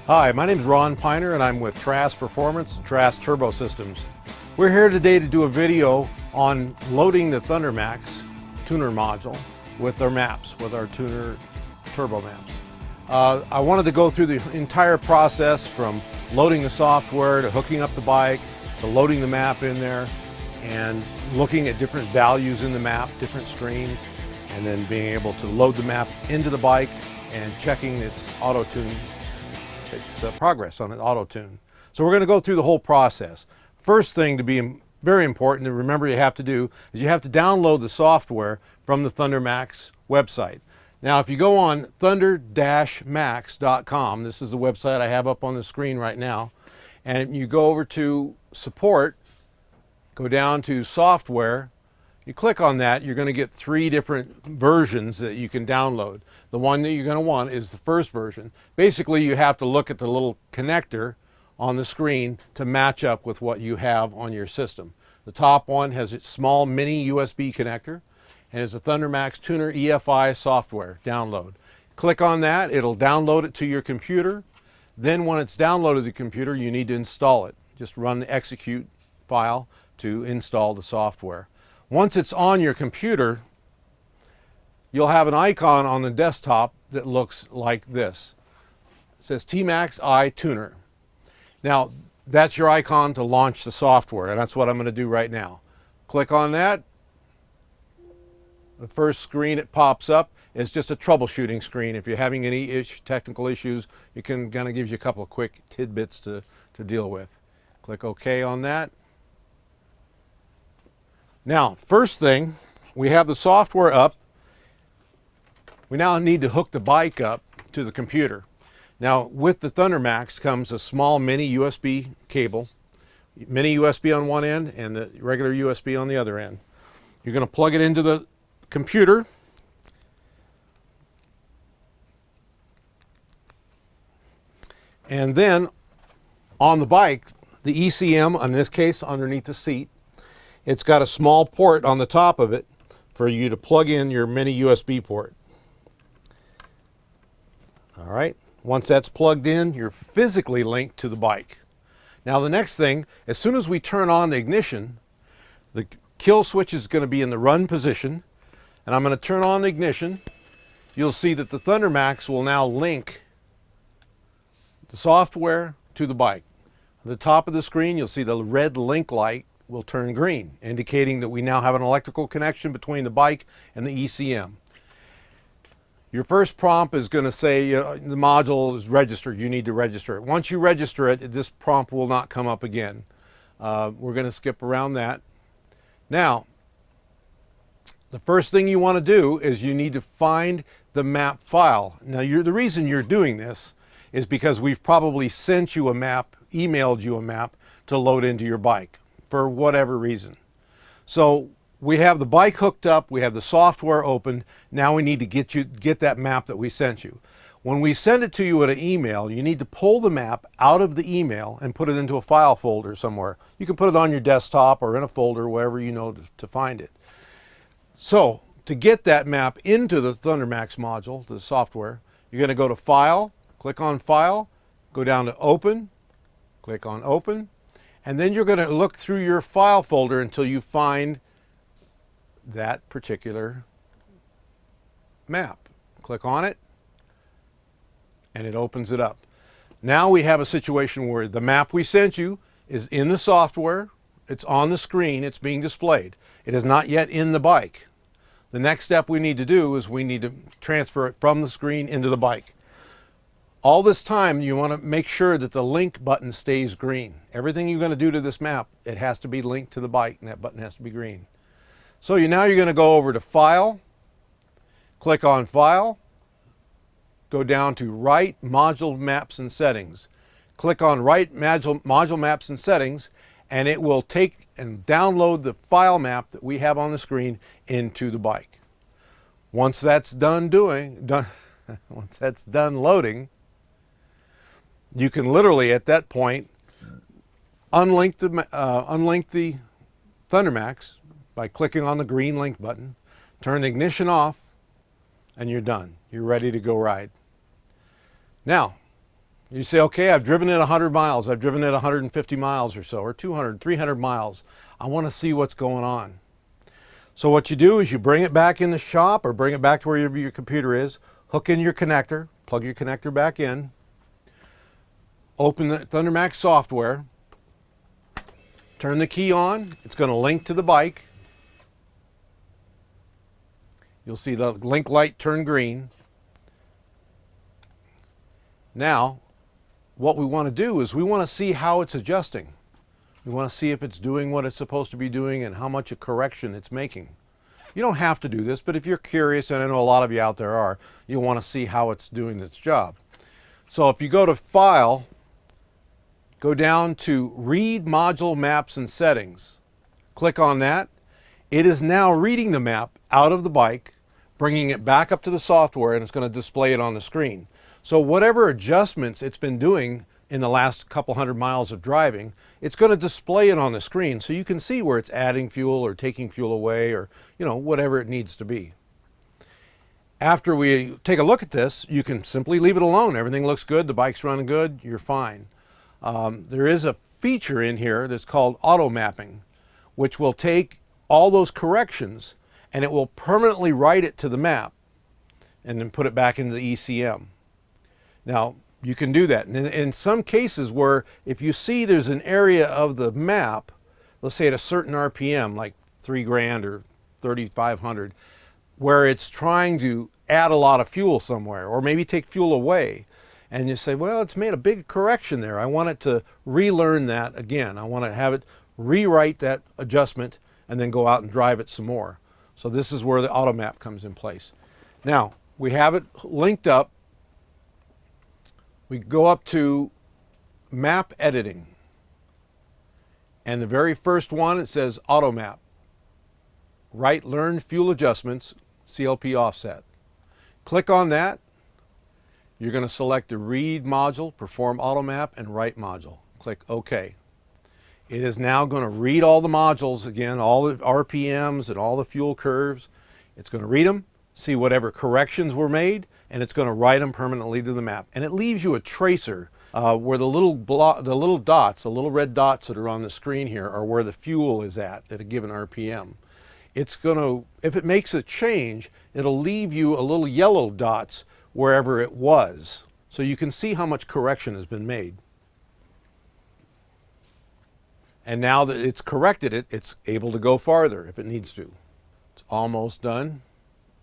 Hi, my name is Ron Piner and I'm with Trass Performance, Trass Turbo Systems. We're here today to do a video on loading the ThunderMax tuner module with our maps, with our tuner turbo maps. I wanted to go through the entire process from loading the software to hooking up the bike to loading the map in there and looking at different values in the map, different screens, and then being able to load the map into the bike and checking its auto-tune, its progress on an auto-tune. So we're going to go through the whole process. First thing to be very important to remember you have to do is you have to download the software from the ThunderMax website. Now if you go on thunder-max.com, this is the website I have up on the screen right now, and you go over to support, go down to software, you click on that, you're going to get three different versions that you can download. The one that you're going to want is the first version. Basically, you have to look at the little connector on the screen to match up with what you have on your system. The top one has a small mini USB connector and is a ThunderMax Tuner EFI software download. Click on that, it'll download it to your computer. Then when it's downloaded to the computer, you need to install it. Just run the execute file to install the software. Once it's on your computer, you'll have an icon on the desktop that looks like this. It says T-Max I Tuner. Now, that's your icon to launch the software, and that's what I'm going to do right now. Click on that. The first screen it pops up is just a troubleshooting screen. If you're having any technical issues, it can kind of give you a couple of quick tidbits to deal with. Click OK on that. Now, first thing, we have the software up. We now need to hook the bike up to the computer. Now, with the ThunderMax comes a small mini USB cable, mini USB on one end and the regular USB on the other end. You're going to plug it into the computer. And then on the bike, the ECM, in this case underneath the seat, it's got a small port on the top of it for you to plug in your mini USB port. All right, once that's plugged in, you're physically linked to the bike. Now the next thing, as soon as we turn on the ignition, the kill switch is going to be in the run position, and I'm going to turn on the ignition. You'll see that the ThunderMax will now link the software to the bike. At the top of the screen, you'll see the red link light will turn green, indicating that we now have an electrical connection between the bike and the ECM. Your first prompt is going to say the module is registered. You need to register it. Once you register it, this prompt will not come up again. We're going to skip around that. Now, the first thing you want to do is you need to find the map file. Now, the reason you're doing this is because we've probably sent you a map, emailed you a map to load into your bike for whatever reason. So we have the bike hooked up, we have the software open, now we need to get that map that we sent you. When we send it to you at an email, you need to pull the map out of the email and put it into a file folder somewhere. You can put it on your desktop or in a folder, wherever you know to find it. So to get that map into the ThunderMax module, the software, you're going to go to File, click on File, go down to Open, click on Open, and then you're going to look through your file folder until you find that particular map. Click on it, and it opens it up. Now we have a situation where the map we sent you is in the software, it's on the screen, it's being displayed. It is not yet in the bike. The next step we need to do is we need to transfer it from the screen into the bike. All this time, you want to make sure that the link button stays green. Everything you're going to do to this map, it has to be linked to the bike, and that button has to be green. So now you're going to go over to File, click on File, go down to Write Module Maps and Settings. Click on Write Module Maps and Settings, and it will take and download the file map that we have on the screen into the bike. Once that's done loading, you can literally at that point unlink the ThunderMax by clicking on the green link button, turn the ignition off, and you're done. You're ready to go ride. Now, You say, okay, I've driven it 100 miles, I've driven it 150 miles or so, or 200, 300 miles. I want to see what's going on. So what you do is you bring it back in the shop or bring it back to wherever your computer is, hook in your connector, plug your connector back in, open the ThunderMax software, turn the key on, it's going to link to the bike. You'll see the link light turn green. Now, what we want to do is we want to see how it's adjusting. We want to see if it's doing what it's supposed to be doing and how much a correction it's making. You don't have to do this, but if you're curious, and I know a lot of you out there are, you want to see how it's doing its job. So if you go to File, go down to Read Module Maps and Settings. Click on that. It is now reading the map out of the bike, bringing it back up to the software, and it's going to display it on the screen. So whatever adjustments it's been doing in the last couple hundred miles of driving, it's going to display it on the screen so you can see where it's adding fuel or taking fuel away or, whatever it needs to be. After we take a look at this, you can simply leave it alone. Everything looks good, the bike's running good, you're fine. There is a feature in here that's called auto mapping, which will take all those corrections and it will permanently write it to the map and then put it back into the ECM. Now, you can do that. And in some cases where if you see there's an area of the map, let's say at a certain RPM, like 3 grand or 3,500, where it's trying to add a lot of fuel somewhere or maybe take fuel away, and you say, well, it's made a big correction there. I want it to relearn that again. I want to have it rewrite that adjustment and then go out and drive it some more. So this is where the auto map comes in place. Now, we have it linked up. We go up to map editing. And the very first one, it says auto map. Write learned fuel adjustments, CLP offset. Click on that. You're going to select the read module, perform auto map, and write module. Click OK. It is now going to read all the modules again, all the RPMs and all the fuel curves. It's going to read them, see whatever corrections were made, and it's going to write them permanently to the map. And it leaves you a tracer where the little dots, the little red dots that are on the screen here are where the fuel is at a given RPM. It's going to, if it makes a change, it'll leave you a little yellow dots wherever it was. So you can see how much correction has been made. And now that it's corrected it, it's able to go farther if it needs to. It's almost done.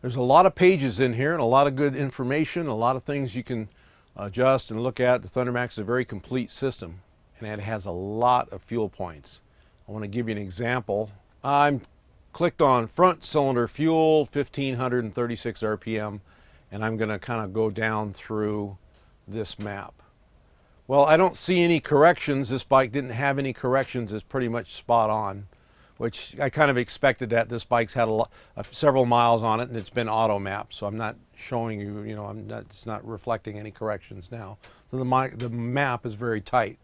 There's a lot of pages in here and a lot of good information, a lot of things you can adjust and look at. The ThunderMax is a very complete system and it has a lot of fuel points. I want to give you an example. I'm clicked on front cylinder fuel, 1536 RPM, and I'm going to kind of go down through this map. Well, I don't see any corrections. This bike didn't have any corrections. It's pretty much spot on, which I kind of expected that. This bike's had several miles on it and it's been auto mapped, so I'm not showing you, it's not reflecting any corrections now. So the map is very tight.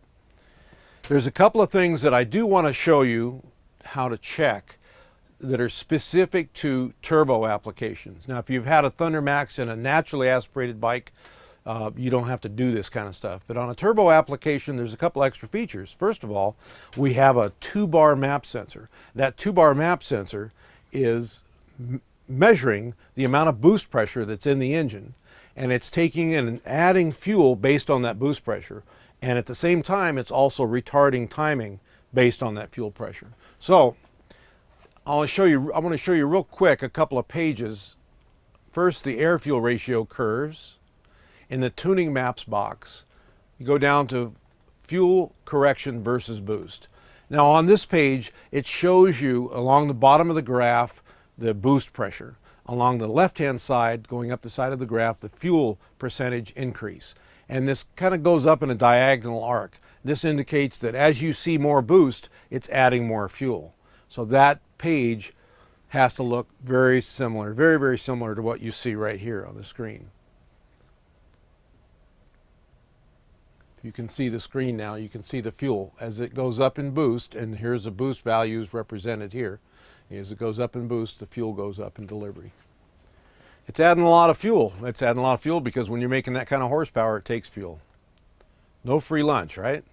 There's a couple of things that I do want to show you how to check that are specific to turbo applications. Now, if you've had a ThunderMax and a naturally aspirated bike, you don't have to do this kind of stuff. But on a turbo application, there's a couple extra features. First of all, we have a 2-bar map sensor. That 2-bar map sensor is measuring the amount of boost pressure that's in the engine, and it's taking and adding fuel based on that boost pressure. And at the same time, it's also retarding timing based on that fuel pressure. So I want to show you real quick a couple of pages. First, the air-fuel ratio curves. In the tuning maps box, you go down to fuel correction versus boost. Now on this page, it shows you along the bottom of the graph the boost pressure. Along the left-hand side, going up the side of the graph, the fuel percentage increase. And this kind of goes up in a diagonal arc. This indicates that as you see more boost, it's adding more fuel. So that page has to look very similar, very, very similar to what you see right here on the screen. You can see the screen now, you can see the fuel as it goes up in boost, and here's the boost values represented here. As it goes up in boost, the fuel goes up in delivery. It's adding a lot of fuel. It's adding a lot of fuel because when you're making that kind of horsepower, it takes fuel. No free lunch, right?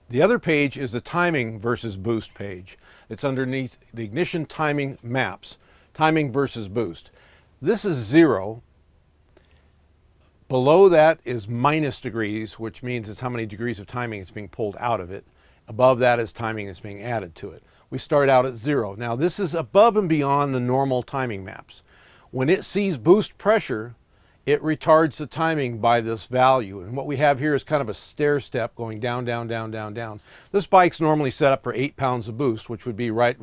The other page is the timing versus boost page. It's underneath the ignition timing maps, timing versus boost. This is 0. Below that is -degrees, which means it's how many degrees of timing is being pulled out of it. Above that is timing that's being added to it. We start out at 0. Now this is above and beyond the normal timing maps. When it sees boost pressure, it retards the timing by this value. And what we have here is kind of a stair step going down, down, down, down, down. This bike's normally set up for 8 pounds of boost, which would be right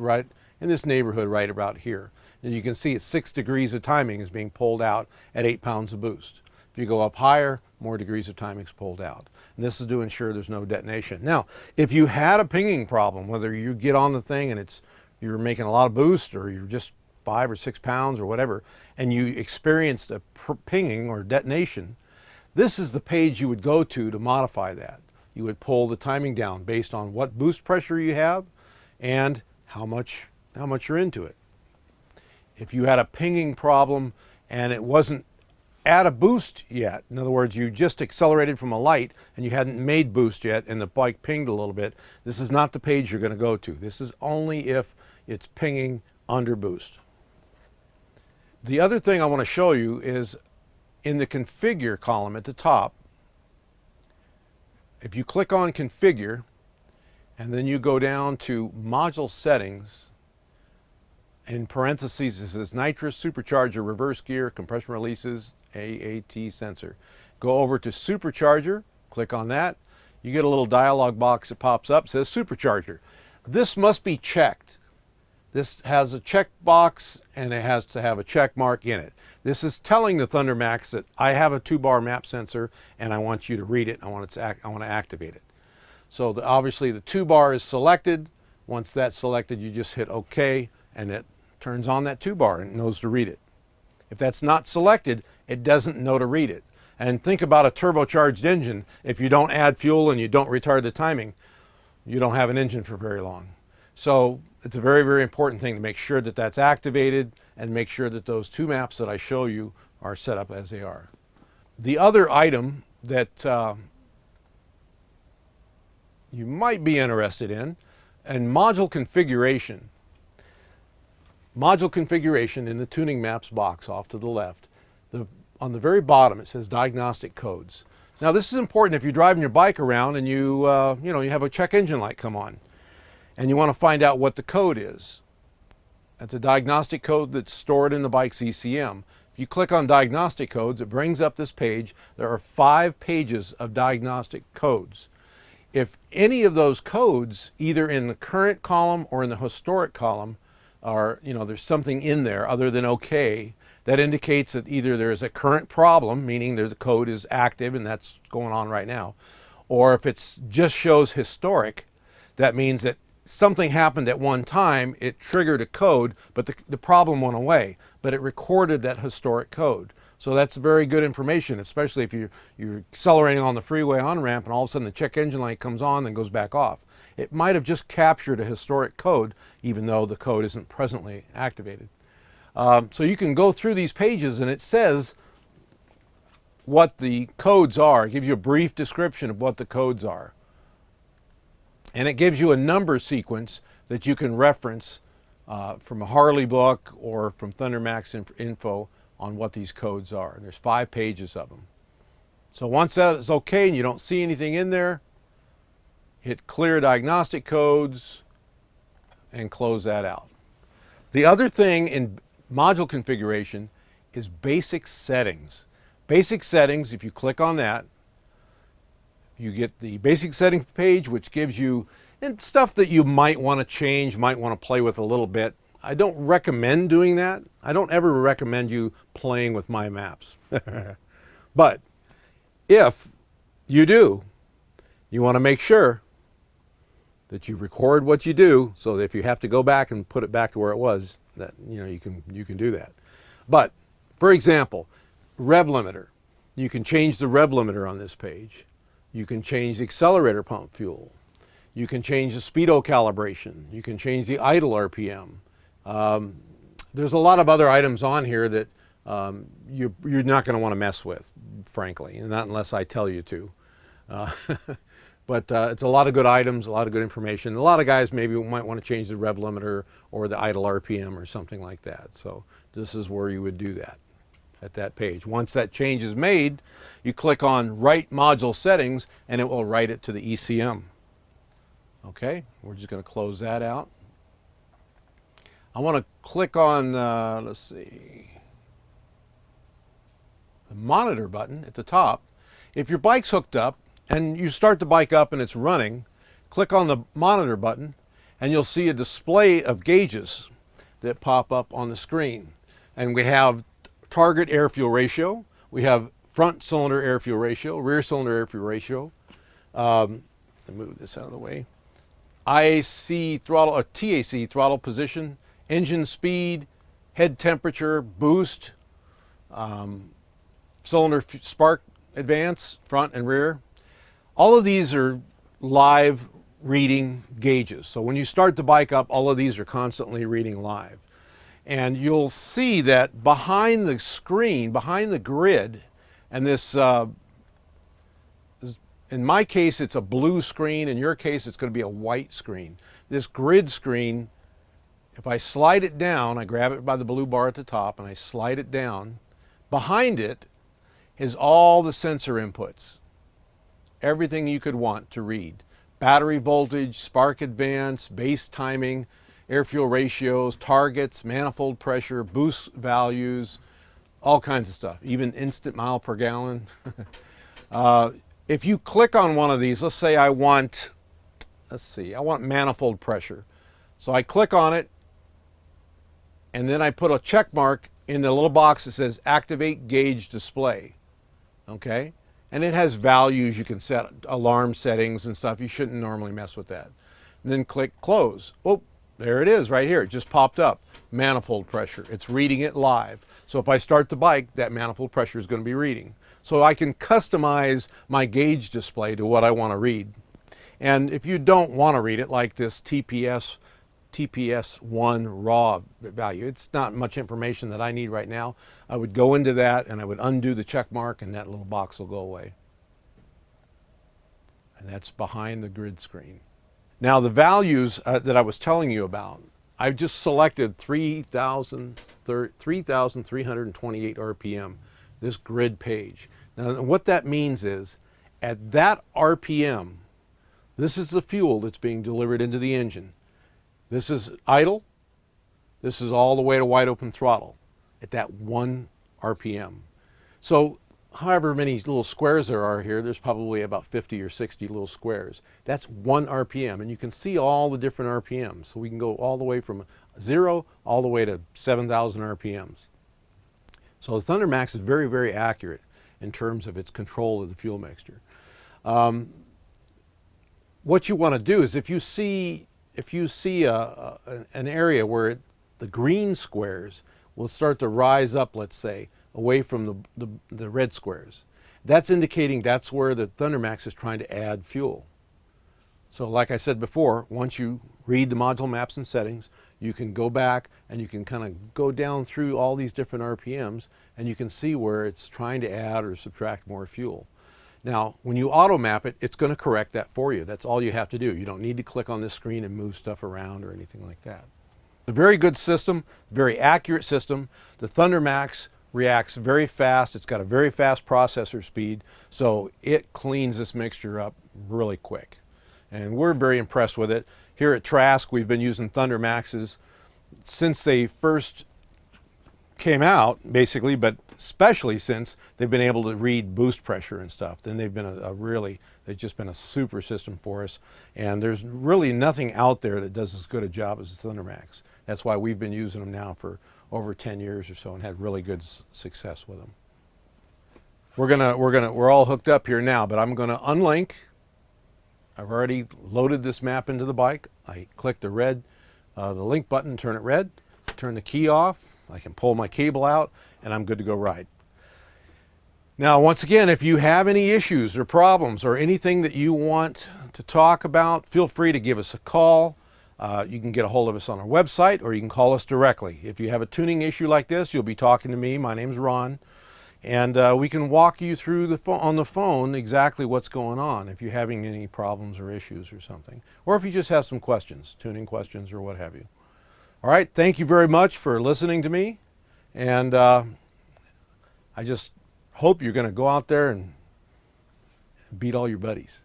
in this neighborhood right about here. And you can see it's 6 degrees of timing is being pulled out at 8 pounds of boost. If you go up higher, more degrees of timing is pulled out. And this is to ensure there's no detonation. Now, if you had a pinging problem, whether you get on the thing and you're making a lot of boost, or you're just 5 or 6 pounds or whatever, and you experienced a pinging or detonation, this is the page you would go to modify that. You would pull the timing down based on what boost pressure you have and how much you're into it. If you had a pinging problem and it wasn't at a boost yet, in other words, you just accelerated from a light and you hadn't made boost yet and the bike pinged a little bit, this is not the page you're going to go to. This is only if it's pinging under boost. The other thing I want to show you is in the configure column at the top. If you click on configure and then you go down to module settings, in parentheses it says nitrous, supercharger, reverse gear, compression releases, AAT sensor. Go over to supercharger, click on that. You get a little dialog box that pops up, says supercharger. This must be checked. This has a check box and it has to have a check mark in it. This is telling the ThunderMax that I have a 2-bar map sensor and I want you to read it. I want to activate it. So obviously the 2-bar is selected. Once that's selected, you just hit OK and it turns on that 2-bar and it knows to read it. If that's not selected, it doesn't know to read it. And think about a turbocharged engine. If you don't add fuel and you don't retard the timing, you don't have an engine for very long. So it's a very, very important thing to make sure that that's activated and make sure that those 2 maps that I show you are set up as they are. The other item that you might be interested in module configuration. Module configuration in the tuning maps box off to the left. On the very bottom it says Diagnostic Codes. Now this is important if you're driving your bike around and you have a check engine light come on and you want to find out what the code is. That's a diagnostic code that's stored in the bike's ECM. If you click on Diagnostic Codes, it brings up this page. There are 5 pages of diagnostic codes. If any of those codes, either in the current column or in the historic column, there's something in there other than OK, that indicates that either there is a current problem, meaning that the code is active and that's going on right now, or if it just shows historic, that means that something happened at one time, it triggered a code, but the problem went away, but it recorded that historic code. So that's very good information, especially if you're accelerating on the freeway on-ramp and all of a sudden the check engine light comes on and goes back off. It might have just captured a historic code, even though the code isn't presently activated. So you can go through these pages and it says what the codes are. It gives you a brief description of what the codes are. And it gives you a number sequence that you can reference from a Harley book or from ThunderMax info on what these codes are. And there's 5 pages of them. So once that is okay and you don't see anything in there, hit Clear Diagnostic Codes and close that out. The other thing in module configuration is basic settings. Basic settings, if you click on that, you get the basic settings page, which gives you stuff that you might want to change, might want to play with a little bit. I don't recommend doing that. I don't ever recommend you playing with my maps. But if you do, you want to make sure that you record what you do, so that if you have to go back and put it back to where it was, that you can do that. But for example, rev limiter. You can change the rev limiter on this page. You can change the accelerator pump fuel. You can change the speedo calibration. You can change the idle RPM. There's a lot of other items on here that you're not going to want to mess with, frankly, and not unless I tell you to. But it's a lot of good items, a lot of good information. A lot of guys maybe might want to change the rev limiter or the idle RPM or something like that. So this is where you would do that at that page. Once that change is made, you click on Write Module Settings and it will write it to the ECM. Okay, we're just going to close that out. I want to click on, let's see, the monitor button at the top. If your bike's hooked up and you start the bike up and it's running, click on the monitor button and you'll see a display of gauges that pop up on the screen. And we have target air-fuel ratio, we have front cylinder air-fuel ratio, rear cylinder air-fuel ratio. Let me move this out of the way. IAC throttle, or TAC throttle position, engine speed, head temperature, boost, cylinder spark advance, front and rear. All of these are live reading gauges. So when you start the bike up, all of these are constantly reading live. And you'll see that behind the screen, behind the grid, and this, in my case, it's a blue screen. In your case, it's going to be a white screen. This grid screen, if I slide it down, I grab it by the blue bar at the top and I slide it down, behind it is all the sensor inputs. Everything you could want to read. Battery voltage, spark advance, base timing, air-fuel ratios, targets, manifold pressure, boost values, all kinds of stuff, even instant mile per gallon. If you click on one of these, let's say I want manifold pressure. So I click on it, and then I put a check mark in the little box that says Activate Gauge Display, okay? And it has values you can set, alarm settings and stuff. You shouldn't normally mess with that. And then click Close. Oh, there it is right here. It just popped up. Manifold pressure. It's reading it live. So if I start the bike, that manifold pressure is going to be reading. So I can customize my gauge display to what I want to read. And if you don't want to read it, like this TPS1 raw value, it's not much information that I need right now. I would go into that and I would undo the check mark and that little box will go away. And that's behind the grid screen. Now the values that I was telling you about, I've just selected 3,328 RPM, this grid page. Now what that means is, at that RPM, this is the fuel that's being delivered into the engine. This is idle, this is all the way to wide open throttle at that 1 RPM. So however many little squares there are here, there's probably about 50 or 60 little squares. That's 1 RPM, and you can see all the different RPMs. So we can go all the way from 0 all the way to 7,000 RPMs. So the ThunderMax is very, very accurate in terms of its control of the fuel mixture. What you want to do is if you see an area where the green squares will start to rise up, let's say, away from the red squares, that's indicating that's where the ThunderMax is trying to add fuel. So like I said before, once you read the module maps and settings, you can go back and you can kind of go down through all these different RPMs and you can see where it's trying to add or subtract more fuel. Now, when you auto map it, it's going to correct that for you. That's all you have to do. You don't need to click on this screen and move stuff around or anything like that. A very good system, very accurate system. The ThunderMax reacts very fast. It's got a very fast processor speed, so it cleans this mixture up really quick. And we're very impressed with it. Here at Trask, we've been using ThunderMaxes since they first came out, basically, but especially since they've been able to read boost pressure and stuff. Then they've been they've just been a super system for us. And there's really nothing out there that does as good a job as the ThunderMax. That's why we've been using them now for over 10 years or so and had really good success with them. We're all hooked up here now, but I'm gonna unlink. I've already loaded this map into the bike. I click the link button, turn it red, turn the key off. I can pull my cable out and I'm good to go ride. Now, once again, if you have any issues or problems or anything that you want to talk about, feel free to give us a call. You can get a hold of us on our website or you can call us directly. If you have a tuning issue like this, you'll be talking to me. My name's Ron. And we can walk you through on the phone exactly what's going on if you're having any problems or issues or something. Or if you just have some questions, tuning questions or what have you. All right, thank you very much for listening to me. And I just hope you're going to go out there and beat all your buddies.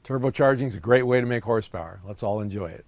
Turbocharging is a great way to make horsepower. Let's all enjoy it.